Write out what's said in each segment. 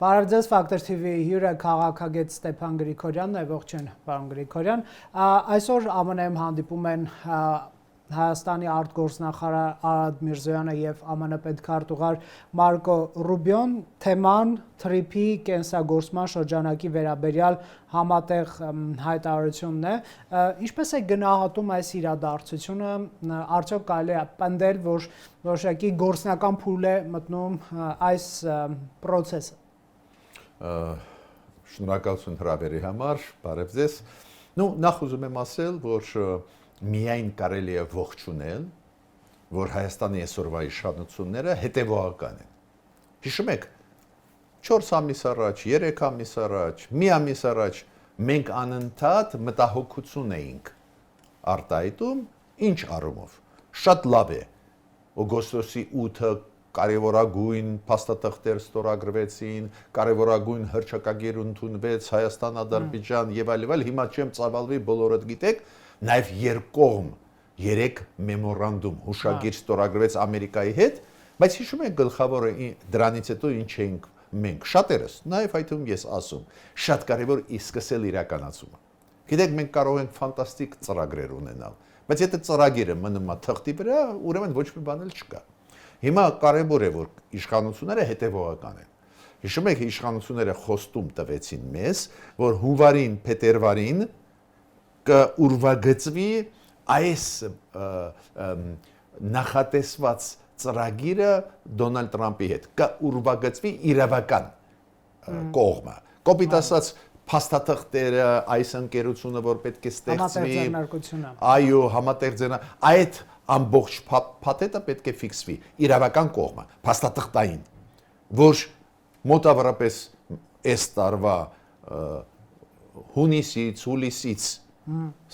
Բարև Ֆակտոր TV հյուրը քաղաքագետ Ստեփան Գրիգորյանն է, ողջույն պարոն Գրիգորյան։ Այսօր ԱՄՆ-ում հանդիպում են Հայաստանի արտգործնախարար Արադ Միրզոյանը եւ ԱՄՆ պետքարտուղար Մարկո Ռուբիոն թեման թրիփի կենսագործման շրջանակի վերաբերյալ համատեղ հայտարարությունն է։ Ինչպես է գնահատում այս իրադարձությունը, արդյոք կարելի է պնդել, որ որոշակի գործնական փուլ է մտնում այս process-ը։ Շնորհակալություն հրավերի համար, բարև ձեզ։ Նախ ուզում եմ ասել, որ միայն կարելի է ողջունել, որ Հայաստանի այսօրվա իշխանությունները հետևողական են։ Հիշում եք, 4 ամիս առաջ, 3 ամիս առաջ, մի ամիս առաջ մենք անընդհատ մտահոգություն էինք արտահայտում, ինչ առումով։ Շատ լավ է։ Օգոստոսի 8-ը կարևորագույն փաստաթղթեր ստորագրվեցին, կարևորագույն հռչակագիր ընդունվեց Հայաստան-Ադրբեջան եւ այլ, հիմա չեմ ծավալվի, բոլորդ գիտեք, նաեւ երկկողմ 3 մեմորանդում հուշագիր ստորագրվեց Ամերիկայի հետ, բայց հիշում եք գլխավորը դրանից հետո ինչ էինք մենք շատերս, նաեւ այդ ում ես ասում, շատ կարևոր է սկսել իրականացումը։ Գիտեք, մենք կարող ենք ֆանտաստիկ ծրագրեր ունենալ, բայց եթե ծրագիրը մնում է թղթի վրա, ուրեմն ոչ մի բան էլ չկա։ Հիմա կարևոր է, որ իշխանությունները հետևողական են։ Հիշում եք, իշխանությունները խոստում տվեցին մեզ, որ հունվարին, փետրվարին կուրվագծվի այս նախատեսված ծրագիրը Դոնալդ Տրամպի հետ, կուրվագծվի իրավական կողմը։ Կոպիտ ասած, փաստաթղթերը, այս ընկերությունը, որ պետք է ստեղծվի, այո, համատեղ այդ ամբողջ փաթեթը պետք է ֆիքսվի իրավական կողմը, փաստաթղթային, որ մոտավորապես այս տարվա հունիսից, հուլիսից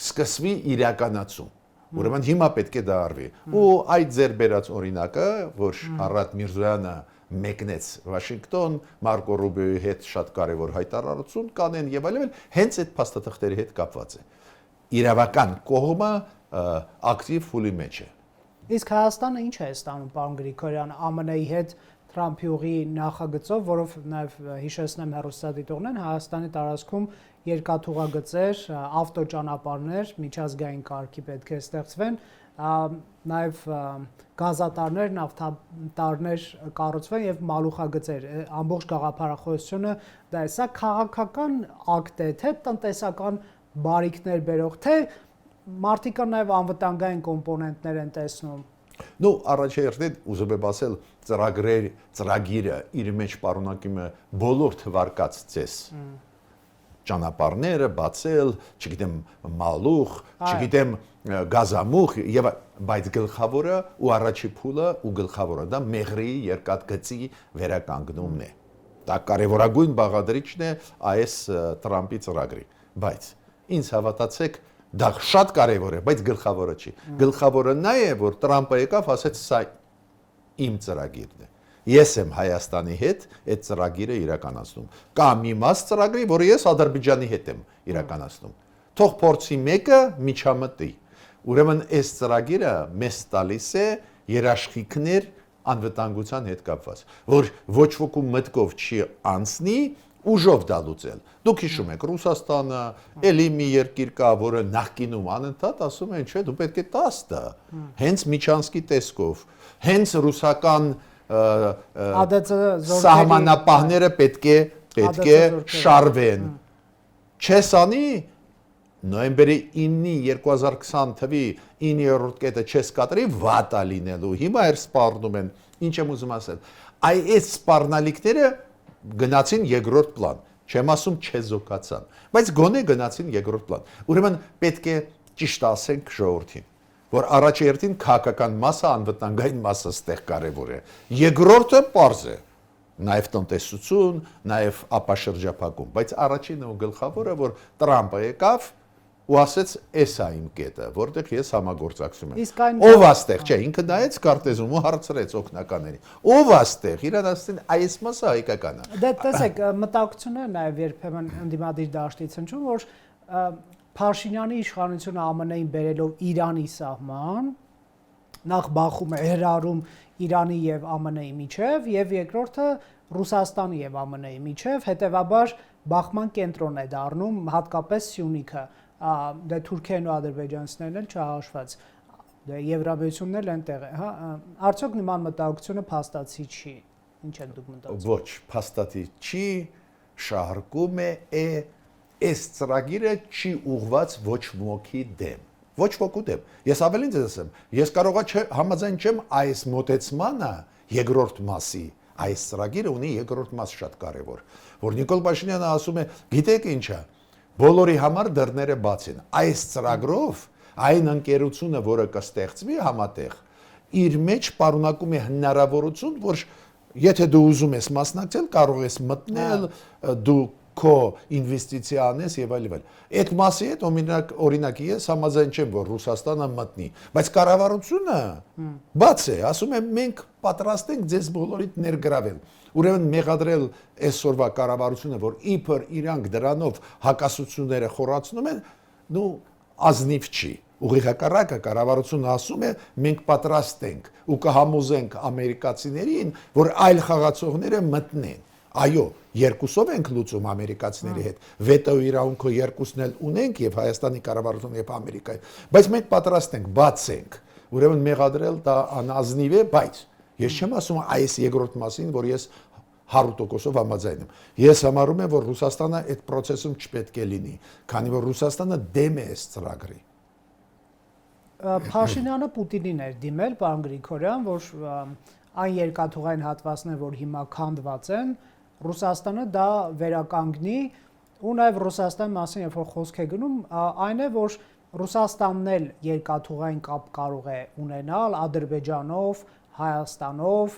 սկսվի իրականացում։ Ուրեմն հիմա պետք է դա արվի։ Ու այդ ձեր բերած օրինակը, որ Արադ Միրզոյանը մեկնեց Վաշինգտոն, Մարկո Ռուբիոյի հետ շատ կարևոր հայտարարություն կանեն եւ այլն, հենց այդ փաստաթղթերի հետ կապված է։ Իրավական կողմը ակտիվ ֆուլի մեջ է։ Իսկ Հայաստանը ինչ է ստանում, պարոն Գրիգորյան, ԱՄՆ-ի հետ Թրամփի ուղի նախագծով, որով նաև հիշեցնեմ հեռուստադիտողներին, Հայաստանի տարածքում երկաթուղագծեր, ավտոճանապարհներ, միջազգային կարգի պետք է ստեղծվեն, նաև գազատարներ, նավթատարներ կառուցվեն եւ մալուխագծեր, ամբողջ գաղափարախոսությունը դա է, սա քաղաքական ակտ է, թե տնտեսական բարիքներ բերող, թե մարդիկը նաև անվտանգային կոմպոնենտներ են տեսնում։ Առաջերտին ուզում եմ ասել, ծրագիրը իր մեջ պարունակում է բոլոր թվարկած ցես ճանապարհները բացել, չգիտեմ, մալուխ, չգիտեմ, գազամուխ եւ բայց գլխավորը ու առաջի փուլը ու գլխավորը դա մեղրի երկաթգծի վերականգնումն է։ Դա կարևորագույն բաղադրիչն է այս Տրամպի ծրագրի, բայց ինձ հավատացեք, դա շատ կարևոր է, բայց գլխավորը չի։ Գլխավորը նա է, որ Տրամպը եկավ, ասեց սա իմ ծրագիրն է։ Ես եմ Հայաստանի հետ այդ ծրագիրը իրականացնում։ Կա մի մաս ծրագրի, որը ես Ադրբեջանի հետ եմ իրականացնում։ Թող փորձի մեկը միջամտի։ Ուրեմն այս ծրագիրը մեզ տալիս է երաշխիքներ անվտանգության հետ կապված, որ ոչ ոքի մտքով չի անցնի ուժով դա լուծել։ Դուք հիշում եք, Ռուսաստանը էլի մի երկիր կա, որը նախկինում անընդհատ ասում են, չէ, դու պետք է տաս դա։ Հենց Միչանսկի տեսքով, հենց ռուսական սահմանապահները պետք է շարվեն։ Չես անի նոյեմբերի 9-ի 2020 թվի 9-րդ կետը չես կատարի, վատա լինելու։ Հիմա էր սպառնում են, ինչ եմ ուզում ասել։ Այս սպառնալիքները գնացին երկրորդ պլան, չեմ ասում չեզոքացան, բայց գոնե գնացին երկրորդ պլան։ Ուրեմն պետք է ճիշտ ասենք ժողովրդին, որ առաջերտին քաղաքական մասը, անվտանգային մասը ստեղ կարևոր է։ Երկրորդը պարզ է, նաև տնտեսություն, նաև ապաշրջափակում, բայց առաջինը ու գլխավորը, որ Տրամպը եկավ ու ասեց, «Էս է իմ կետը, որտեղ ես համագործակցում եմ»։ Ով աստեղ, չէ, ինքը նայեց քարտեզում ու հարցրեց օգնականներին։ Ով աստեղ, իրան ասեն, այս մասը հայկական է։ Դե տեսեք, մտահոգությունները նաև երբեմն ընդդիմադիր դաշտից հնչում, որ Փաշինյանի իշխանությունը ԱՄՆ-ին բերելով Իրանի սահման, նախ բախում է հրարում Իրանի եւ ԱՄՆ-ի միջև եւ երկրորդը Ռուսաստանի եւ ԱՄՆ-ի միջև, հետեւաբար բախման կենտրոն է դառնում հատկապես Սյունիքը, դե Թուրքիան ու ադրբեջանցիներն էլ չհաշված, դե Եվրամիությունն էլ այնտեղ է, հա, արդյոք նման մտահոգությունը փաստացի չի, ինչ եք դուք մտածում։ Ոչ, փաստացի չի, շահարկում է այս ծրագիրը չի ուղված ոչ ոքի դեմ։ Ոչ ոքի դեմ։ Ես ավելին ձեզ ասեմ, ես կարողա համաձայն չեմ այս մոտեցմանը երկրորդ մասի, այս ծրագիրը ունի երկրորդ մաս շատ կարևոր, որ Նիկոլ Փաշինյանը ասում է, գիտեք ինչա, բոլորի համար դռները բաց են։ Այս ծրագրով այն ընկերությունը, որը կստեղծվի համատեղ, իր մեջ պարունակում է հնարավորություն, որ եթե դու ուզում ես մասնակցել, կարող ես մտնել, դու քո ինվեստիցիա անես եւ այլ։ Այդ մասի հետ օրինակ ես համաձայն չեմ, որ Ռուսաստանը մտնի, բայց կառավարությունը բաց է, ասում է մենք պատրաստ ենք ձեզ բոլորիդ ներգրավել։ Ուրեմն մեղադրել այսօրվա կառավարությունը, որ իբր իրանք դրանով հակասությունները խորացնում են, նու ազնիվ չի։ Ուղիղ հակառակը կառավարությունը ասում է մենք պատրաստ ենք ու կհամոզենք ամերիկացիներին, որ այլ խաղացողները մտնեն։ Այո, երկուսով ենք լուծում ամերիկացիների հետ, վետո իրավունքը երկուսն էլ ունենք եւ Հայաստանի կառավարությունը եւ Ամերիկայի, բայց մենք պատրաստ ենք, բաց ենք։ Ուրեմն մեղադրել դա անազնիվ է, բայց ես չեմ ասում այս երկրորդ մասին, որ ես 100%-ով համաձայն եմ։ Ես համարում եմ, որ Ռուսաստանը այդ process-ում չպետք է լինի, քանի որ Ռուսաստանը դեմ է այս ծրագրի։ Փաշինյանը Պուտինին էր դիմել, պարոն Գրիգորյան, որ այն երկաթուղային հատվածներ, որ հիմա քանդված են, Ռուսաստանը դա վերականգնի, ու նաև Ռուսաստանի մասին, երբ որ խոսք է գնում, այն է, որ Ռուսաստանն էլ երկաթուղային կապ կարող է ունենալ Ադրբեջանով, Հայաստանով,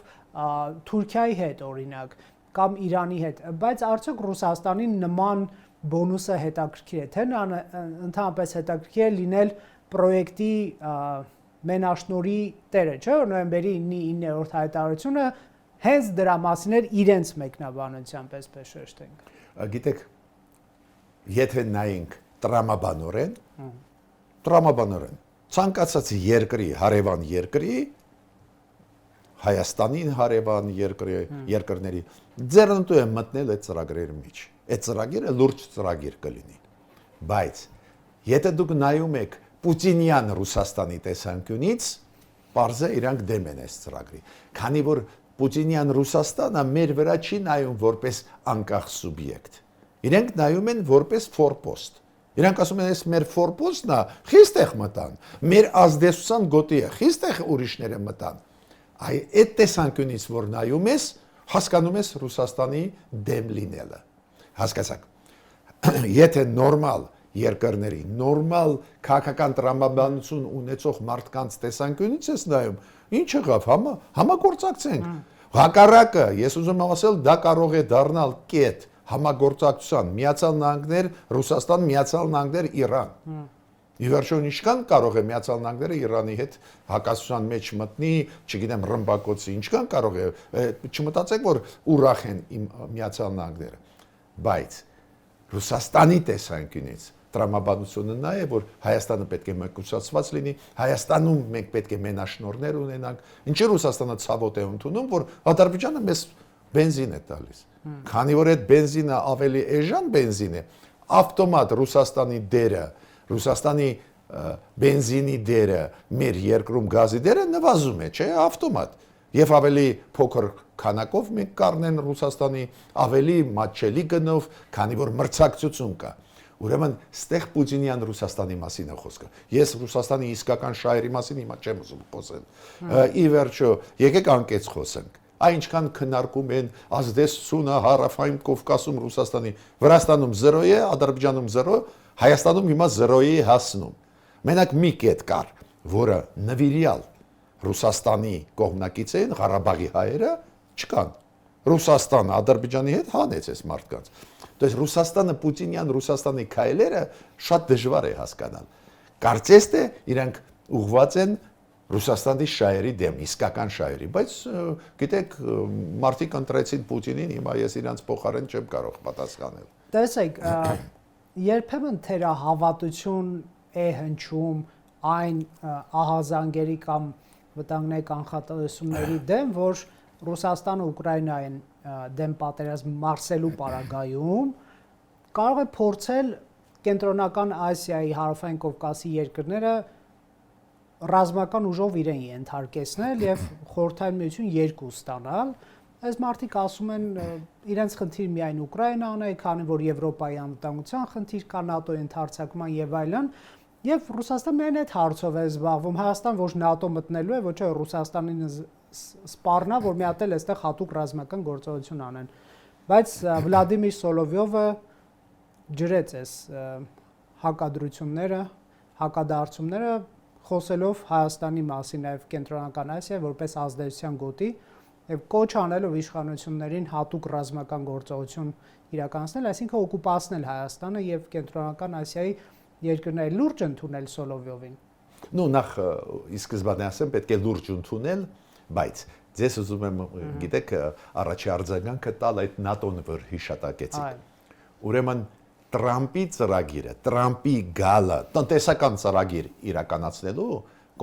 Թուրքիայի հետ օրինակ, կամ Իրանի հետ, բայց արդյոք Ռուսաստանին նման բոնուսը հետաքրքիր է, թե ընդհանրապես հետաքրքիր է լինել պրոյեկտի մենաշնորհի տերը, չէ՞, որ նոյեմբերի 9-րդ հայտարարությունը հենց դրա մասին էր իրենց մեկնաբանությամբ, այսպես շեշտենք։ Գիտեք, եթե նայենք տրամաբանորեն, ցանկացած երկրի, հարևան երկրի, Հայաստանին հարևան երկրների ձեռնտու է մտնել այդ ծրագրերի մեջ։ Այդ ծրագիրը լուրջ ծրագիր կլինի։ Բայց եթե դուք նայում եք Պուտինյան Ռուսաստանի տեսանկյունից, պարզ է իրանք դեմ են այս ծրագրի։ Քանի որ Պուտինյան Ռուսաստանը մեր վրա չի նայում որպես անկախ սուբյեկտ։ Իրենք նայում են որպես ֆորպոստ։ Իրանք ասում են, այս մեր ֆորպոստն է, խիստեղ մտան, մեր ազդեցության գոտի է, խիստեղ ուրիշները մտան։ Այդ տեսանկյունից որ նայում ես, հասկանում ես Ռուսաստանի դեմ լինելը։ Հասկացաք։ Եթե նորմալ երկրների, նորմալ քաղաքական տրամաբանություն ունեցող մարդկանց տեսանկյունից ես նայում, ինչ եղավ, համագործակցենք։ Հակառակը, ես ուզում եմ ասել, դա կարող է դառնալ կետ համագործակցության Միացյալ Նահանգներ, Ռուսաստան, Միացյալ Նահանգներ, Իրան։ Ի վերջո ինչքան կարող է Միացյալ Նահանգները Իրանի հետ հակասության մեջ մտնի, չգիտեմ, ռմբակոծի, ինչքան կարող է, չմտածեք, որ ուրախ են Միացյալ Նահանգները, բայց Ռուսաստանի տեսանկյունից տրամաբանությունը նա է, որ Հայաստանը պետք է մեկուսացված լինի, Հայաստանում մենք պետք է մենաշնորհներ ունենանք, ինչի Ռուսաստանը ցավոտ է ընդունում, որ Ադրբեջանը մեզ բենզին է տալիս, քանի որ այդ բենզինը ավելի էժան բենզին է, ավտոմատ Ռուսաստանի դերը, Ռուսաստանի բենզինի դերը, մեր երկրում գազի դերը նվազում է, չէ, ավտոմատ։ Եվ ավելի փոքր քանակով մենք կառնեն Ռուսաստանի ավելի մատչելի գնով, քանի որ մրցակցություն կա։ Ուրեմն ստեղ Պուտինյան Ռուսաստանի մասին է խոսքը։ Ես Ռուսաստանի իսկական շահերի մասին հիմա չեմ ուզում խոսել։ Ի վերջո, եկեք անկեց խոսենք։ Այնքան քննարկում են ազդեցությունը Հարավային Կովկասում Ռուսաստանի, Վրաստանում 0 է, Ադրբեջանում 0, Հայաստանում հիմա 0-ի հասնում։ Մենակ մի կետ կար, որը նվիրյալ Ռուսաստանի կողմնակից են, Ղարաբաղի հայերը չկան։ Ռուսաստանը Ադրբեջանի հետ հանեց այս մարդկանց։ Դες Ռուսաստանը Պուտինյան Ռուսաստանի քայլերը շատ դժվար է հասկանալ։ Կարծես թե իրանք ուղղված են Ռուսաստանի շահերի դեմ, իսկական շահերի, բայց գիտեք, մարդիկ ընտրեցին Պուտինին, հիմա ես իրանց փոխարեն չեմ կարող պատասխանել։ Տեսեք, երբեմն թերահավատություն է հնչում այն ահազանգերի կամ վտանգների կանխատեսումների դեմ, որ Ռուսաստանը Ուկրաինային դեմ պատերազմ մարսելու պարագայում կարող է փորձել կենտրոնական Ասիայի, Հարավային Կովկասի երկրները ռազմական ուժով իրեն ենթարկեցնել եւ Խորհրդային Միություն 2 ստանալ։ Այս մարդիկ ասում են իրենց խնդիր միայն Ուկրաինան է, քանի որ Եվրոպայի անվտանգության խնդիր կա, ՆԱՏՕ-ի ընդհանրացման եւ այլն։ Եվ Ռուսաստանը միայն այդ հարցով է զբաղվում։ Հայաստան ոչ ՆԱՏՕ մտնելու է, ոչ Ռուսաստանին սպառնա, որ մի հատ էլ այստեղ հատուկ ռազմական գործողություն անեն։ Բայց Վլադիմիր Սոլովյովը ջրեց այս հակադրությունները, հակադարձումները, խոսելով Հայաստանի մասին նաև կենտրոնական Ասիայի որպես ազդեցության գոտի եւ կոչ անելով իշխանություններին հատուկ ռազմական գործողություն իրականացնել, այսինքն օկուպացնել Հայաստանը եւ կենտրոնական Ասիայի երկրները լուրջ ընդունել Սոլովյովին։ Ну նախ ի սկզբանե ասեմ պետք է լուրջ ընդունել, բայց ձեզ ուզում եմ գիտեք առաջի արձագանքը տալ այդ ՆԱՏՕ-ն որ հիշատակեցիք։ Ուրեմն Տրամպի ծրագիրը, Տրամպի գալը, տնտեսական ծրագիր իրականացնելու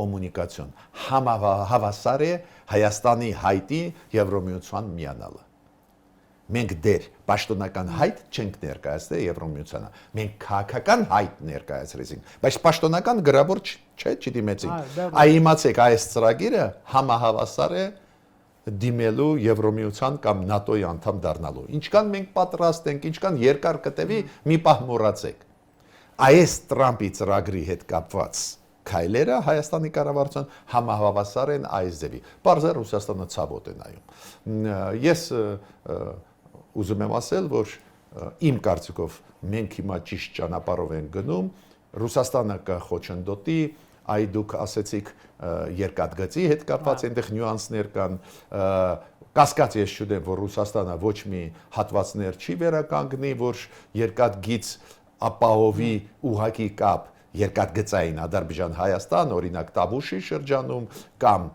կոմունիկացիոն հավասար է Հայաստանի հայտի Եվրոմիության միանալը։ Մենք դեր պաշտոնական հայտ չենք ներկայացրել Եվրոմիությանը։ Մենք քաղաքական հայտ ներկայացրեցինք, բայց պաշտոնական գրավոր չէ, չդիմեցինք։ Այ իմացեք, այս ծրագիրը համահավասար է դիմելու Եվրոմիության կամ ՆԱՏՕ-ի անդամ դառնալու։ Ինչքան մենք պատրաստ ենք, ինչքան երկար կտևի, մի պահ մոռացեք։ Այս Տրամպի ծրագրի հետ կապված քայլերը Հայաստանի կառավարության համահավասար են այս ձևի։ Պարզ է Ռուսաստանը ցավոտ է նայում։ Ես ուզում եմ ասել, որ իմ կարծիքով մենք հիմա ճիշտ ճանապարհով ենք գնում, Ռուսաստանը կխոչընդոտի, այ դուք ասեցիք երկաթգծի հետ կապված այնտեղ նյուանսներ կան, կասկած ես չունեմ, որ Ռուսաստանը ոչ մի հատվածներ չի վերականգնի, որ երկաթգիծ ապահովի ուղղակի կապ երկաթգծային Ադրբեջան-Հայաստան, օրինակ Տավուշի շրջանում կամ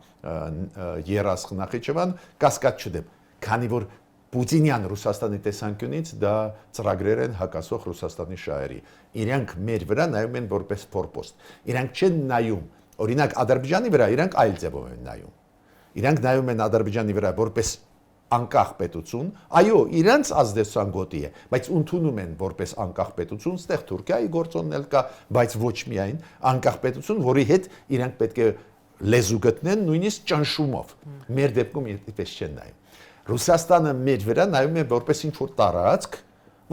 Երասխ-Նախիջևան, կասկած չունեմ, քանի որ Պուտինյան Ռուսաստանի տեսանկյունից դա ծրագրեր են հակասող Ռուսաստանի շահերի։ Իրանք մեր վրա նայում են որպես փորպոստ։ Իրանք չեն նայում, օրինակ Ադրբեջանի վրա իրանք այլ ձևով են նայում։ Իրանք նայում են Ադրբեջանի վրա որպես անկախ պետություն, այո, իրանց ազդեցության գոտի է, բայց ընդունում են որպես անկախ պետություն, ստեղ Թուրքիայի գործոնն կա, բայց ոչ միայն անկախ պետություն, որի հետ իրանք պետք է լեզու գտնեն նույնիսկ ճնշումով։ Մեր դեպքում այդպես չեն նայում։ Ռուսաստանը մեր վրա նայում է որպես ինչ-որ տարածք,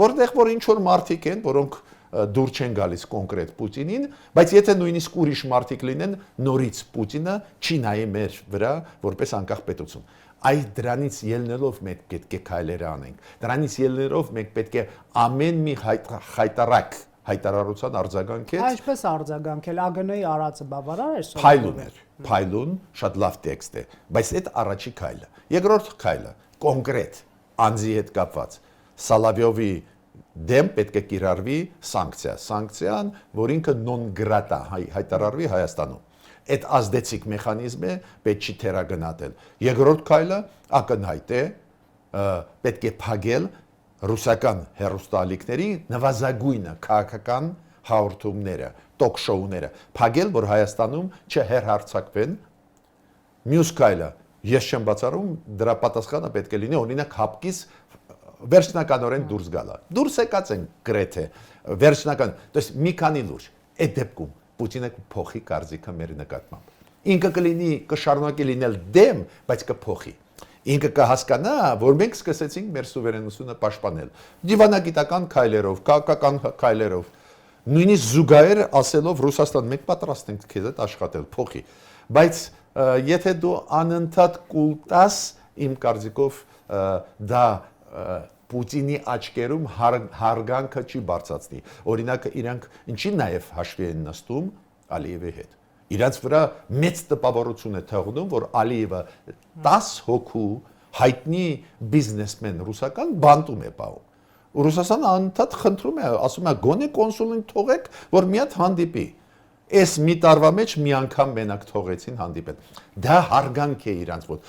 որտեղ որ ինչ-որ մարդիկ են, որոնք դուր չեն գալիս կոնկրետ Պուտինին, բայց եթե նույնիսկ ուրիշ մարդիկ լինեն, նորից Պուտինը չի նայի մեր վրա որպես անկախ պետություն։ Այ դրանից ելնելով մենք պետք է քայլեր անենք։ Դրանից ելնելով մենք պետք է ամեն մի հայտարարության արձագանքել։ Այսպես արձագանքել ԱԳՆ-ի արածը բավարար է Փայլուն էր, փայլուն, շատ լավ տեքստ է, բայց այդ առաջի քայլը։ Երկրորդ քայլը կոնկրետ անձի հետ կապված Սալավյովի դեմ պետք է կիրառվի սանկցիան, որ ինքը նոն գրատա հայտարարվի Հայաստանում։ Այդ ազդեցիկ մեխանիզմը պետք չի թերագնահատել։ Երկրորդ քայլը ակնհայտ է, պետք է փակել ռուսական հեռուստաալիքների նվազագույնը քաղաքական հաղորդումները, տոք-շոուները, փակել, որ Հայաստանում չհերհարցակվեն։ Մյուս քայլը, ես չեմ բացառում, դրա պատասխանը պետք է լինի օրինակ հապկից վերջնականորեն դուրս գալը։ Դուրս եկած են գրեթե վերջնական, то есть մի քանի լուրջ։ Այդ դեպքում Պուտինը կփոխի կարծիքը մեր նկատմամբ։ Ինքը կլինի կշարունակի լինել դեմ, բայց կփոխի։ Ինքը կհասկանա, որ մենք սկսեցինք մեր սուվերենությունը պաշտպանել։ Դիվանագիտական քայլերով, քաղաքական քայլերով, նույնիսկ զուգահեռ ասելով Ռուսաստան մենք պատրաստ ենք քեզ հետ աշխատել, փոխի։ Բայց եթե դու անընդհատ կուլ տաս, իմ կարծիքով դա Պուտինի աչքերում հարգանքը չի բարձրացնի։ Օրինակ իրանք ինչի նաև հաշվի են նստում Ալիևի հետ։ Իրանց վրա մեծ տպավորություն է թողնում, որ Ալիևը 10 հոգու հայտնի բիզնեսմեն ռուսական բանտում է պահում։ Ռուսաստանը անընդհատ խնդրում է, ասում է գոնե կոնսուլին թողեք, որ մի հատ հանդիպի։ Այս մի տարվա մեջ մի անգամ մենակ թողեցին հանդիպել։ Դա հարգանք է իրանց մոտ։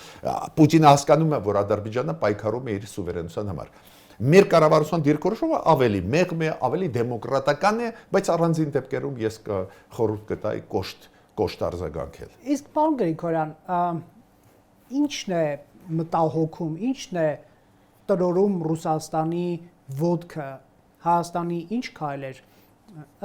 Պուտինը հասկանում է, որ Ադրբեջանը պայքարում է իր սուվերենության համար։ Մեր կառավարության դիրքորոշումը ավելի մեղմ է, ավելի դեմոկրատական է, բայց առանձին դեպքերում ես խորհուրդ կտայի կոշտ արձագանքել։ Իսկ պարոն Գրիգորյան, ինչն է մտահոգում, ինչն է տրորում Ռուսաստանի ոդկը, Հայաստանի ինչ քայլեր,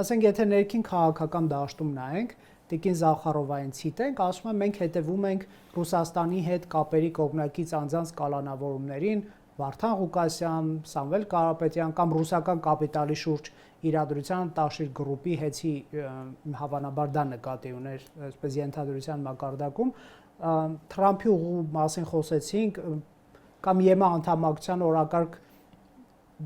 ասենք եթե ներքին քաղաքական դաշտում նայենք, Տիկին Զախարովային ցիտենք, ասում են մենք հետևում ենք Ռուսաստանի հետ կապերի կողմնակից անձանց կալանավորումներին, Վարդան Ղուկասյան, Սամվել Կարապետյան կամ ռուսական կապիտալի շուրջ իրադրության Տաշիր գրուպի հետի հավանաբար դա նկատի ուներ, այսպես ենթադրության մակարդակում, Թրամփի ուղու մասին խոսեցինք կամ ԵՄ անդամակցության օրակարգ,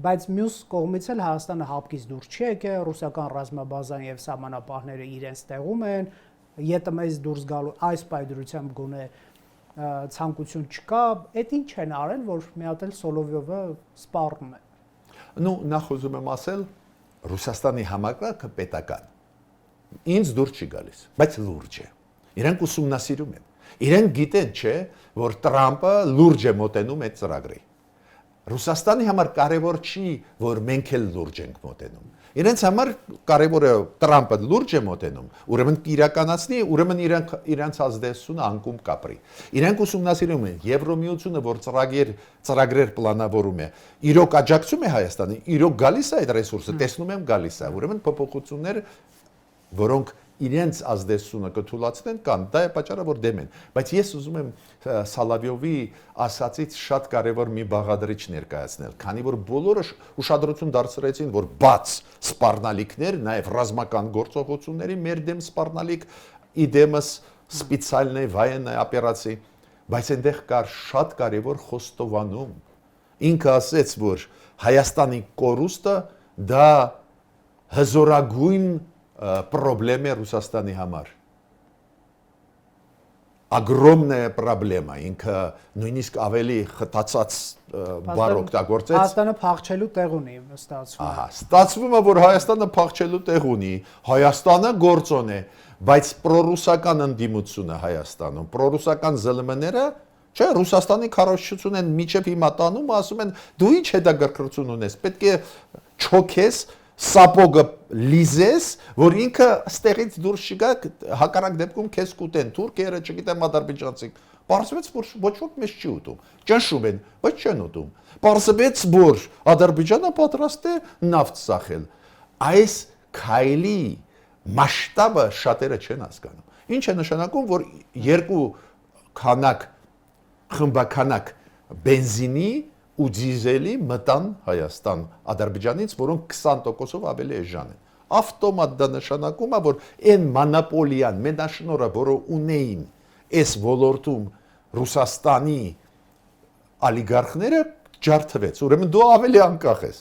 բայց մյուս կողմից էլ Հայաստանը հապկից դուրս չի եկել, ռուսական ռազմաբազան եւ սահմանապահները իրենց տեղում են, ԵՏՄ-ից դուրս գալու այս պայդրությամբ գոնե ցանկություն չկա, այդ ինչ են արել, որ մի հատ էլ Սոլովյովը սպառնում է։ Ну, նախ ուզում եմ ասել, Ռուսաստանի համակարգը պետական։ Ինձ դուր չի գալիս, բայց լուրջ է։ Իրենք ուսումնասիրում են։ Իրենք գիտեն, չէ, որ Տրամպը լուրջ է մոտենում այդ ծրագրին։ Ռուսաստանի համար կարևոր չի, որ մենք էլ լուրջ ենք մոտենում։ Իրենց համար կարևորը Տրամպը լուրջ է մոտենում, ուրեմն իրականացնի, ուրեմն իրենց ազդեցությունը անկում կապրի։ Իրենք ուսումնասիրում են Եվրոմիությունը, որ ծրագրեր պլանավորում է, իրոք աջակցում է Հայաստանը, իրոք գալիս է այդ ռեսուրսը, տեսնում եմ գալիս է, ուրեմն փոփոխություններ, որոնք իրենց ազդեցությունը կթույլատնեն կան, դա է պատճառը, որ դեմ են, բայց ես ուզում եմ Սալավյովի ասածից շատ կարևոր մի բաղադրիչ ներկայացնել, քանի որ բոլորը ուշադրություն դարձրեցին, որ բաց սպառնալիքներ, նաև ռազմական գործողությունների մեր դեմ սպառնալիք, իդեմս սպեցիալնե վայեննա օպերացիա, բայց այնտեղ կար շատ կարևոր խոստովանում։ Ինքը ասեց, որ Հայաստանի կորուստը դա հզորագույն проблема Ռուսաստանի համար։ Огромная проблема, ինքը նույնիսկ ավելի խտացած բառ օգտագործեց։ Հայաստանը փախչելու տեղ ունի, ստացվում։ Ահա, ստացվում է, որ Հայաստանը փախչելու տեղ ունի, Հայաստանը գործոն է, բայց պրոռուսական ընդդիմությունը Հայաստանում, պրոռուսական ԶԼՄ-ները, չէ, Ռուսաստանի քարոզչությունն են միջև հիմա տանում, ասում են դու ինչ հետաքրքրություն ունես, պետք է չոքես Սապոգը լիզես, որ ինքը ստեղից դուրս չգա, հակառակ դեպքում քեզ կուտեն թուրքերը, չգիտեմ ադրբեջանցիք։ Պարզվեց, որ ոչ ոք մեզ չի ուտում։ Ճնշում են, բայց չեն ուտում։ Պարզվեց, որ Ադրբեջանը պատրաստ է նավթ սախել։ Այս քայլի մասշտաբը շատերը չեն հասկանում։ Ինչ է նշանակում, որ երկու խմբականակ բենզինի ու դիզելի մտան Հայաստան Ադրբեջանից, որոնք 20%-ով ավելի էժան են։ Ավտոմատ դա նշանակում է, որ այն մոնոպոլիան, մենաշնորհը, որը ունեին այս ոլորտում Ռուսաստանի օլիգարխները ջարդվեց, ուրեմն դու ավելի անկախ ես։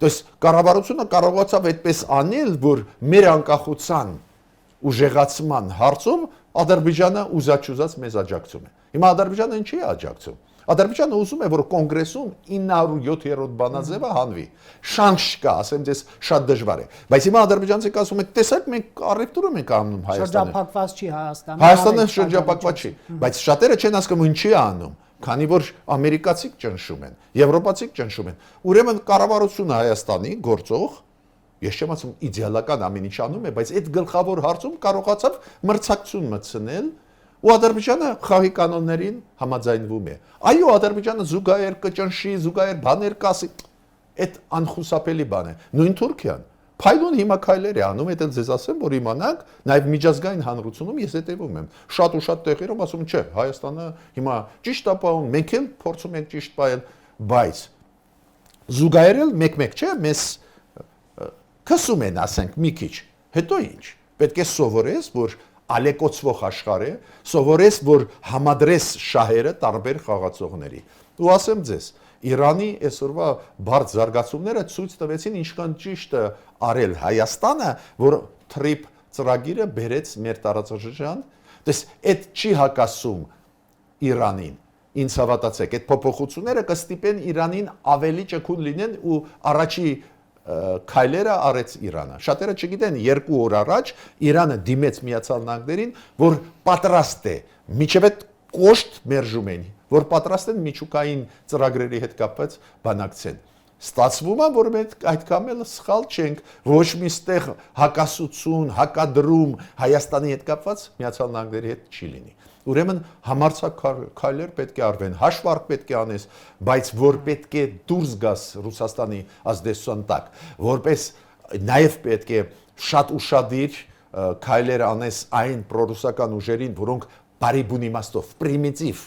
Դες կառավարությունը կարողացավ այդպես անել, որ մեր անկախության ուժեղացման հարցում Ադրբեջանը ուզաչուզած մեզ աջակցում է։ Հիմա Ադրբեջանը ինչի է աջակցում։ Ադրբեջանը ուզում է, որ կոնգրեսում 907-րդ բանաձևը հանվի։ Շանս չկա, ասեմ ձեզ, շատ դժվար է։ Բայց հիմա ադրբեջանցիք ասում են, տեսեք, մենք առևտուրում ենք անում Հայաստանը։ Շրջափակված չի Հայաստանը։ Հայաստանը շրջափակված չի, բայց շատերը չեն հասկանում ինչի է անում, քանի որ ամերիկացիք ճնշում են, եվրոպացիք ճնշում են։ Ուրեմն կառավարությունը Հայաստանի գործող, ես չեմ ասում իդեալական ամեն ինչ անում է, բայց այդ գլխավոր հարցում կարողացավ մրցակցություն մտցնել ու Ադրբեջանը խաղի կանոններին համաձայնվում է։ Այո, Ադրբեջանը զուգահեռ կճնշի, զուգահեռ բաներ կասի, այդ անխուսափելի բան է։ Նույն Թուրքիան Փայլուն հիմա քայլեր է անում, դա ձեզ ասեմ, որ իմանանք, նաև միջազգային հանրությունում ես հետևում եմ։ Շատ ու շատ տեղերում ասում չէ, Հայաստանը հիմա ճիշտ է պահում, մենք էլ փորձում ենք ճիշտ պահել, բայց զուգահեռ մեկ-մեկ չէ, մեզ քսում են, ասենք, մի քիչ։ Հետո ինչ։ Պետք է սովորես, որ ալեկոծվող աշխարհ է, սովորես, որ համադրես շահերը տարբեր խաղացողների։ Ու ասեմ ձեզ, Իրանի այսօրվա բարդ զարգացումները ցույց տվեցին ինչքան ճիշտ է արել Հայաստանը, որ TRIP ծրագիրը բերեց մեր տարածաշրջան, դες այդ չի հակասում Իրանին։ Ինձ հավատացեք, այդ փոփոխությունները կստիպեն Իրանին ավելի ճկուն լինեն ու առաջի քայլերը արեց Իրանը։ Շատերը չգիտեն 2 օր առաջ Իրանը դիմեց Միացյալ Նահանգներին, որ պատրաստ է, միջև այդ կոշտ մերժում են, որ պատրաստ են միջուկային ծրագրերի հետ կապված բանակցեն։ Ստացվում է, որ մենք այդքան էլ սխալ չենք, ոչ մի ստեղ հակասություն, հակադրում Հայաստանի հետ կապված Միացյալ Նահանգների հետ չի լինի։ Ուրեմն համարձակ քայլեր պետք է արվեն, հաշվարկ պետք է անես, բայց որ պետք է դուրս գաս Ռուսաստանի ազդեցության տակ, որպես նաև պետք է շատ ուշադիր քայլեր անես այն պրոռուսական ուժերին, որոնք բարի բուն իմաստով պրիմիտիվ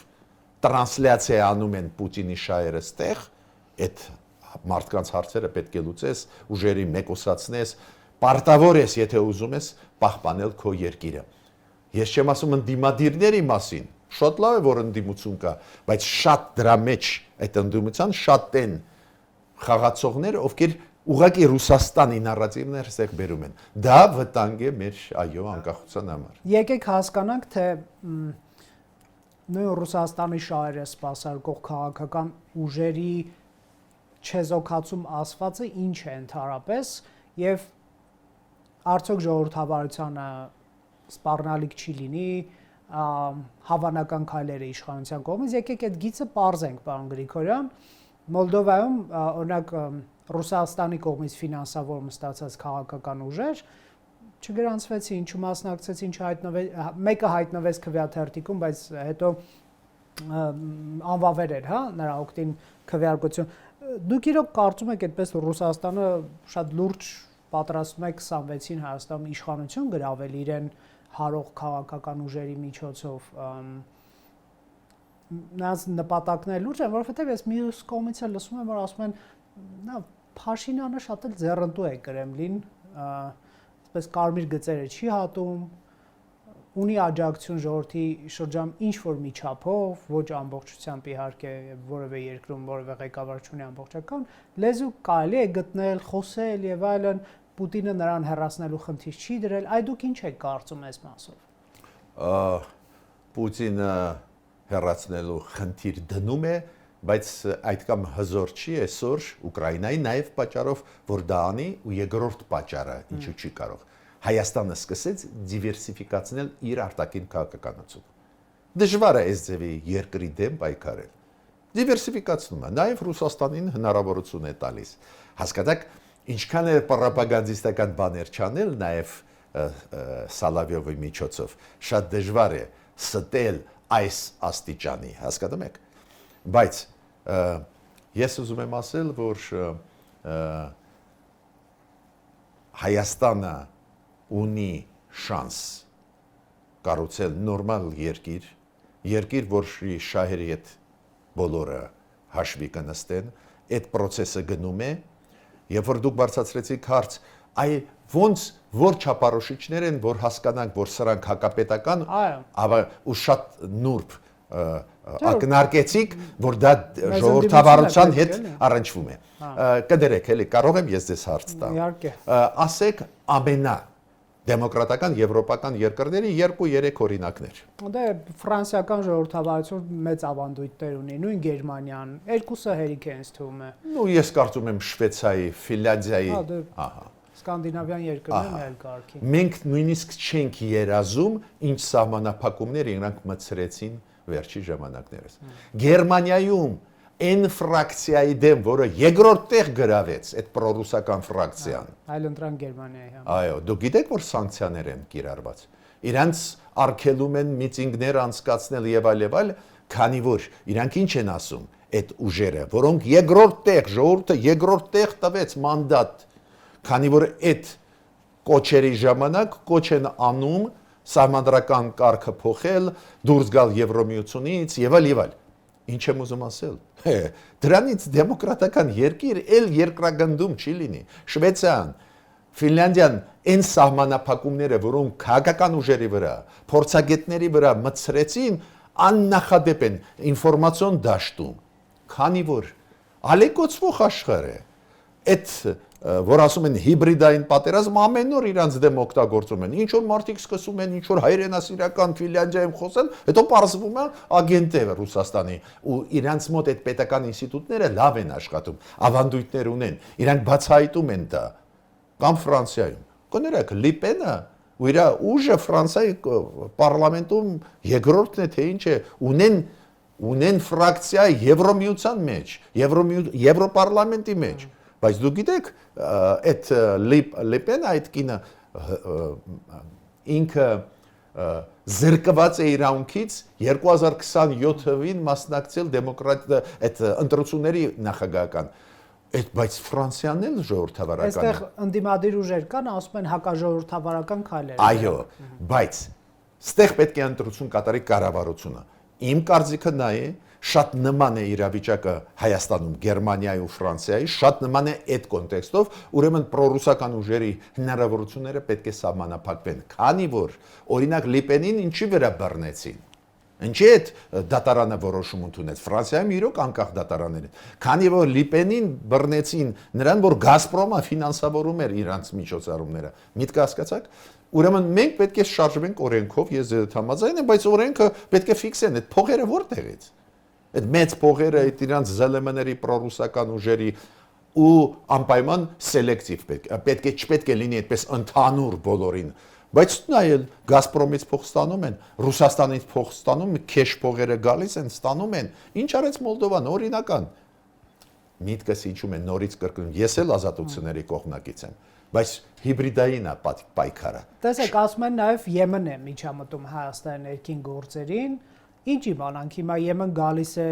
տրանսլյացիա անում են Պուտինի շահերը ստեղ, այդ մարդկանց հարցերը պետք է լուծես, ուժերի մեկուսացնես, պարտավոր ես, եթե ուզում ես, պահպանել քո երկիրը։ Ես չեմ ասում ընդդիմադիրների մասին, շատ լավ է, որ ընդդիմություն կա, բայց շատ դրա մեջ այդ ընդդիմության շատ են խաղացողները, ովքեր ուղղակի Ռուսաստանի նարատիվներ ստեղ բերում են։ Դա վտանգ է մեր այո անկախության համար։ Եկեք հասկանանք, թե նույն Ռուսաստանի շահերը սպասարկող քաղաքական ուժերի չեզոքացում ասվածը ինչ է ընդհանրապես եւ արդյոք ժողովրդավարությանը սպառնալիք չի լինի հավանական քայլերը իշխանության կողմից։ Եկեք այդ գիծը պարզենք, պարոն Գրիգորյան։ Մոլդովայում օրինակ Ռուսաստանի կողմից ֆինանսավորում ստացած քաղաքական ուժեր չգրանցվեցին, չմասնակցեցին, մեկը հայտնվեց քվեաթերթիկում, բայց հետո անվավեր էր, հա, նրա օգտին քվեարկություն։ Դուք իրոք կարծում եք այդպես Ռուսաստանը շատ լուրջ պատրաստում է 26-ին Հայաստանում իշխանություն գրավել իրեն հարող քաղաքական ուժերի միջոցով։ Նրանց նպատակները լուրջ են, որովհետև ես մյուս կողմից էլ լսում եմ, որ ասում են, նա Փաշինյանը շատ էլ ձեռնտու է Կրեմլին, այսպես կարմիր գծերը չի հատում, ունի աջակցություն ժողովրդի շրջանում ինչ որ միջափով, ոչ ամբողջությամբ իհարկե որևէ երկրում որևէ ղեկավար չունի ամբողջական, լեզու կարելի է գտնել, խոսել եւ այլն, Պուտինը նրան հեռացնելու խնդիր չի դրել, այ դուք ինչ եք կարծում այս մասով։ Պուտինը հեռացնելու խնդիր դնում է, բայց այդքան հզոր չի այսօր Ուկրաինայի նաև պատճառով, որ դա անի ու երկրորդ պատճառը, ինչու չի կարող։ Հայաստանը սկսեց դիվերսիֆիկացնել իր արտաքին քաղաքականությունը։ Դժվար է այս ձևի երկրի դեմ պայքարել։ Դիվերսիֆիկացումը նաև Ռուսաստանին հնարավորություն է տալիս։ Հասկացաք, ինչքան է պրոպագանդիստական բաներ չանել նաև Սալավյովի միջոցով, շատ դժվար է ստել այս աստիճանի, հասկանում եք։ Բայց ես ուզում եմ ասել, որ Հայաստանը ունի շանս կառուցել նորմալ երկիր, որի շահերի հետ բոլորը հաշվի կնստեն, այդ process-ը գնում է, երբ որ դուք բարձրացրեցիք հարց, այ ոնց որ չափարոշիչներ են, որ հասկանանք, որ սրանք հակապետական, ու շատ նուրբ ակնարկեցիք, որ դա ժողովրդավարության հետ առնչվում է։ Կդրեք, էլի կարող եմ ես ձեզ հարց տամ։ Ասեք ամենա դեմոկրատական եվրոպական երկրների 2-3 օրինակներ։ Դե ֆրանսիական ժողովրդավարություն մեծ ավանդույթներ ունի, նույն Գերմանիան, երկուսը հերիք է ինձ թվում է։ Ну, ես կարծում եմ Շվեյցարիայի, Ֆինլանդիայի, ահա, սկանդինավյան երկրներն էլ կարգին։ Մենք նույնիսկ չենք երազում, ինչ սահմանափակումներ իրանք մտցրեցին վերջի ժամանակներս։ Գերմանիայում այն ֆրակցիայի դեմ, որը երկրորդ տեղ գրավեց, այդ պրոռուսական ֆրակցիան։ Այլընտրանք Գերմանիայի համար։ Այո, դուք գիտեք, որ սանկցիաներ են կիրառված։ Իրանց արգելում են միտինգներ անցկացնել եւ այլ, քանի որ իրանք ինչ են ասում, այդ ուժերը, որոնք երկրորդ տեղ, ժողովուրդը երկրորդ տեղ տվեց մանդատ, քանի որ այդ կոչերի ժամանակ կոչ են անում սահմանադրական կարգը փոխել, դուրս գալ Եվրոմիությունից եւ այլ։ Ինչ եմ ուզում ասել։ Դրանից դեմոկրատական երկիր էլ երկրագնդում չի լինի։ Շվեյցարիան, Ֆինլանդիան այն սահմանափակումները, որոնք քաղաքական ուժերի վրա, փորձագետների վրա մտցրեցին, աննախադեպ են ինֆորմացիոն դաշտում, քանի որ ալեկոծվող աշխարհ է։ Այդ որ ասում են հիբրիդային պատերազմ ամեն օր իրանց դեմ օգտագործում են։ Ինչ որ մարդիկ սկսում են ինչ որ հայրենասիրական Ֆինլանդիայում խոսել, հետո պարզվում է ագենտ է Ռուսաստանի ու իրանց մոտ այդ պետական ինստիտուտները լավ են աշխատում, ավանդույթներ ունեն, իրանք բացահայտում են դա։ Կամ Ֆրանսիայում։ Կներեք, Լիպենը ու իր ուժը Ֆրանսիայի պարլամենտում երկրորդն է, թե ինչ է, ունեն ֆրակցիա Եվրոմիության մեջ, Եվրոպարլամենտի մեջ։ Բայց դուք գիտեք, այդ Լիպենը այդ կինը ինքը զրկված է իրավունքից 2027-ին մասնակցել այդ ընտրությունների նախագահական բայց Ֆրանսիան էլ ժողովրդավարական է։ Այստեղ ընդդիմադիր ուժեր կան, ասում են հակաժողովրդավարական քայլեր։ Այո, բայց ստեղ պետք է ընտրություն կատարի կառավարությունը։ Իմ կարծիքը նա է, շատ նման է իրավիճակը Հայաստանում, Գերմանիայի ու Ֆրանսիայի, շատ նման է այդ կոնտեքստով, ուրեմն պրոռուսական ուժերի հնարավորությունները պետք է սահմանափակվեն, քանի որ օրինակ Լիպենին ինչի վրա բռնեցին։ Ինչի այդ դատարանը որոշում ընդունեց Ֆրանսիայում իրոք անկախ դատարաններ են, քանի որ Լիպենին բռնեցին նրան, որ Գազպրոմը ֆինանսավորում էր իրանց միջոցառումները։ Միտքը հասկացաք։ Ուրեմն մենք պետք է շարժվենք օրենքով, ես ձեզ համաձայն եմ, բայց օրենքը պետք է ֆիքսեն, այդ փողերը որտեղից։ Այդ մեծ փողերը այդ իրանց ԶԼՄ-ների պրոռուսական ուժերի ու անպայման սելեկտիվ պետք է չպետք է լինի այդպես ընդհանուր բոլորին, բայց նայել Գազպրոմից փող ստանում են, Ռուսաստանից փող ստանում, քեշ փողերը գալիս են, ստանում են, ինչ արեց Մոլդովան, օրինական։ Միտքս ինչու՞մ է նորից կրկնում, ես էլ ազատությունների կողմնակից եմ, բայց հիբրիդային է պայքարը։ Տեսեք, ասում են նաև Եմեն է միջամտում Հայաստանի ներքին գործերին։ Ինչ իմանանք, հիմա Եմեն գալիս է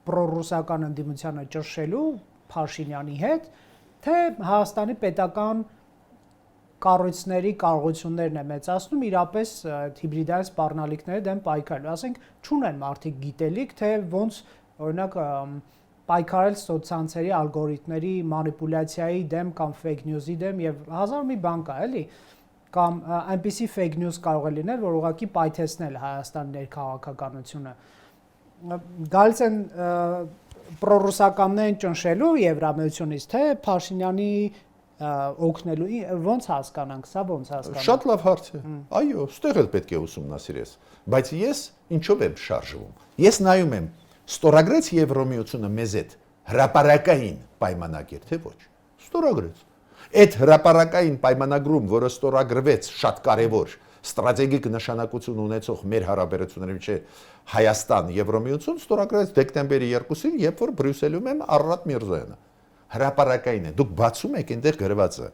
պրոռուսական ընդդիմությանը ճնշելու Փաշինյանի հետ, թե Հայաստանի պետական կառույցների կարողություններն է մեծացնում իրապես հիբրիդային սպառնալիքների դեմ պայքարելու։ Ասենք, չունեն մարդիկ գիտելիք, թե ոնց օրինակ պայքարել սոցցանցերի ալգորիթմների մանիպուլյացիայի դեմ կամ fake news-ի դեմ եւ հազար մի բան կա, էլի, կամ այնպիսի fake news կարող է լինել, որ ուղղակի պայթեցնել Հայաստանի ներքաղաքականությունը։ Գալիս են պրոռուսականներին ճնշելու Եվրամիությունից, թե Փաշինյանի օգնելու, ոնց հասկանանք, սա ոնց հասկանանք։ Շատ լավ հարց է։ Այո, ստեղ էլ պետք է ուսումնասիրես, բայց ես ինչով եմ շարժվում։ Ես նայում եմ, ստորագրեց Եվրամիությունը մեզ այդ հրապարակային պայմանագիր, թե ոչ։ Ստորագրեց։ Այդ հրապարակային պայմանագրում, որը ստորագրվեց, շատ կարևոր ստրատեգիկ նշանակություն ունեցող մեր հարաբերությունների միջև Հայաստան Եվրամիություն ստորագրեց դեկտեմբերի 2-ին, երբ որ Բրյուսելում եմ Արարատ Միրզոյանը։ Հրապարակային է, դուք բացում եք այնտեղ գրված է։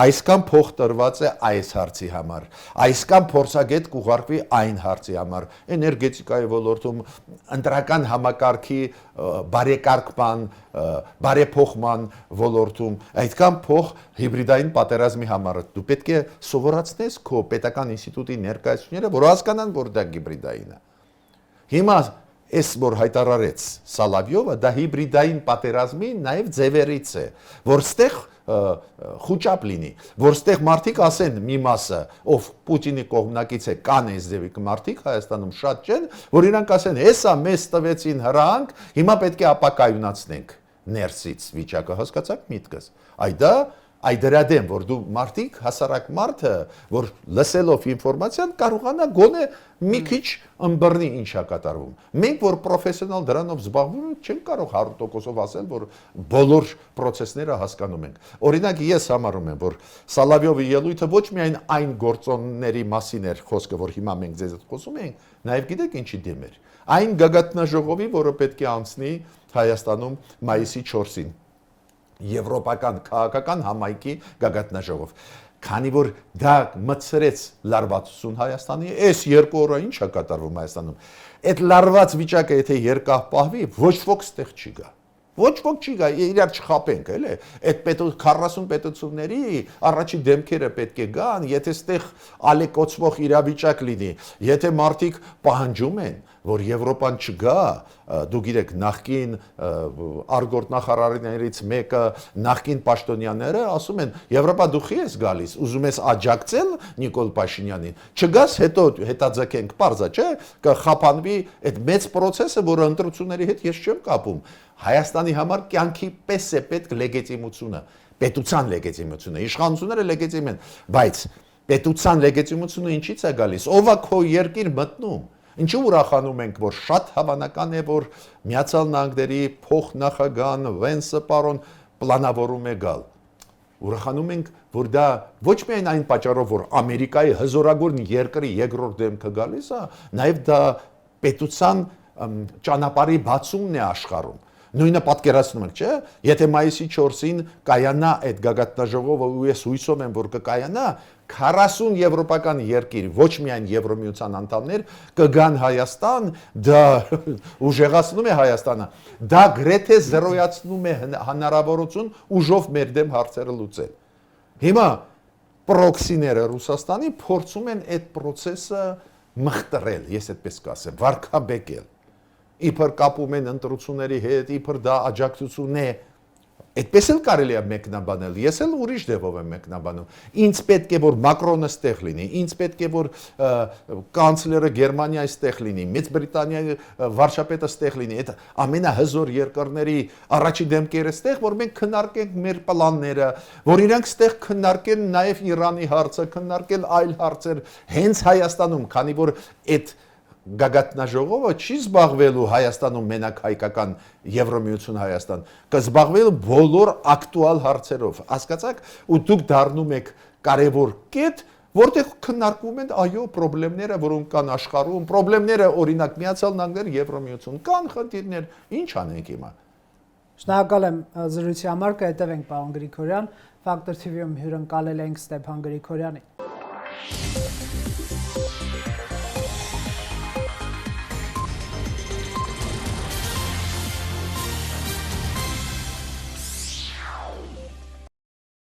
Այսքան փող տրված է այս հարցի համար, այսքան փորձագետ կուղարկվի այն հարցի համար, էներգետիկայի ոլորտում, ընտրական համակարգի բարեկարգման, բարեփոխման ոլորտում, այդքան փող հիբրիդային պատերազմի համար։ Դու պետք է սովորացնես քո պետական ինստիտուտի ներկայացուցիչները, որ հասկանան, որ դա հիբրիդային է։ Հիմա Այս որ հայտարարեց Սալավյովը, դա հիբրիդային պատերազմի նաև ձևերից է, որ ստեղ խոճապ լինի, որ ստեղ մարդիկ ասեն մի մասը, ով Պուտինի կողմնակից է, կան այս ձևի մարդիկ Հայաստանում շատ չեն, որ իրանք ասեն, հեսա մեզ տվեցին հրանք, հիմա պետք է ապակայունացնենք ներսից վիճակը, հասկացաք միտքս։ Այ դրա դեմ, որ դու մարդիկ, հասարակ մարդը, որ լսելով ինֆորմացիան կարողանա գոնե մի քիչ ըմբռնի ինչ է կատարվում։ Մենք, որ պրոֆեսիոնալ դրանով զբաղվում ենք, չենք կարող 100%-ով ասել, որ բոլոր process-ները հասկանում ենք։ Օրինակ, ես համարում եմ, որ Սալավյովի ելույթը ոչ միայն այն գործոնների մասին էր խոսքը, որ հիմա մենք ձեզ հետ խոսում ենք, նաև գիտեք ինչի դեմ էր։ Այն գագաթնաժողովի, որը պետք է անցնի Հայաստանում մայիսի 4-ին։ Եվրոպական քաղաքական համայնքի գագաթնաժողով, քանի որ դա մտցրեց լարվածություն Հայաստանի, այս 2 օրը ինչ է կատարվում Հայաստանում, այդ լարված վիճակը եթե երկար պահվի, ոչ ոք ստեղ չի գա, ոչ ոք չի գա, իրար չխապենք, էլի, այդ 40 պետությունների առաջի դեմքերը պետք է գան, եթե ստեղ ալեկոծվող իրավիճակ լինի, եթե մարդիկ պահանջում են, որ Եվրոպան չգա, դու գիտեք, նախկին արգորդ նախարարներից մեկը, նախկին պաշտոնյաները ասում են, Եվրոպա դու խի ես գալիս, ուզում ես աջակցել Նիկոլ Փաշինյանին, չգաս, հետո հետաձգենք, պարզա, չէ, կխափանվի այդ մեծ process-ը, որը ընտրությունների հետ ես չեմ կապում։ Հայաստանի համար կյանքի պես է պետք լեգիտիմությունը, պետության լեգիտիմությունը, իշխանությունները լեգիտիմ են, բայց պետության լեգիտիմությունը ինչից է գալիս, ով է քո երկիր մտնում։ Ինչու ուրախանում ենք, որ շատ հավանական է, որ Միացյալ Նահանգների փոխնախագահ Վենսը պարոն պլանավորում է գալ։ Ուրախանում ենք, որ դա ոչ միայն այն պատճառով, որ Ամերիկայի հզորագույն երկրի երկրորդ դեմքը գալիս է, նաև դա պետության ճանապարհի բացումն է աշխարհում, Նույնը պատկերացնում եք, չէ՞։ Եթե մայիսի 4-ին կայանա այդ գագաթնաժողովը ու ես հույսով եմ, որ կկայանա, 40 եվրոպական երկիր, ոչ միայն Եվրոմիության անդամներ, կգան Հայաստան, դա ուժեղացնում է Հայաստանը, դա գրեթե զրոյացնում է հնարավորություն ուժով մեր դեմ հարցերը լուծել։ Հիմա պրոքսիները Ռուսաստանի փորձում են այդ process-ը մխտրել, ես այդպես կասեմ, վարկաբեկել։ Իբր կապում են ընտրությունների հետ, իբր դա աջակցություն է։ Այդպես էլ կարելի է մեկնաբանել։ Ես էլ ուրիշ ձևով եմ մեկնաբանում։ Ինձ պետք է որ Մակրոնը ստեղ լինի, ինձ պետք է որ կանցլերը Գերմանիայի ստեղ լինի, Մեծ Բրիտանիայի վարչապետը ստեղ լինի։ Այդ ամենահզոր երկրների առաջի դեմքերը ստեղ, որ մենք քննարկենք մեր պլանները, որ իրանք ստեղ քննարկեն նաև Իրանի հարցը, քննարկել այլ հարցեր հենց Հայաստանում, քանի որ այդ գագաթնաժողովը չի զբաղվելու Հայաստանում մենակ հայկական Եվրոմիություն Հայաստան, կզբաղվելու բոլոր ակտուալ հարցերով, հասկացաք, ու դուք դառնում եք կարևոր կետ, որտեղ քննարկվում են այո խնդիրները, որոնք կան աշխարհում, խնդիրները օրինակ Միացյալ Նահանգներ, Եվրոմիություն, կան խնդիրներ, ինչ անենք հիմա։ Շնորհակալ եմ զրույցի համար, կհետևենք պարոն Գրիգորյան, Factor TV-ում հյուրընկալել ենք Ստեփան Գրիգորյանին։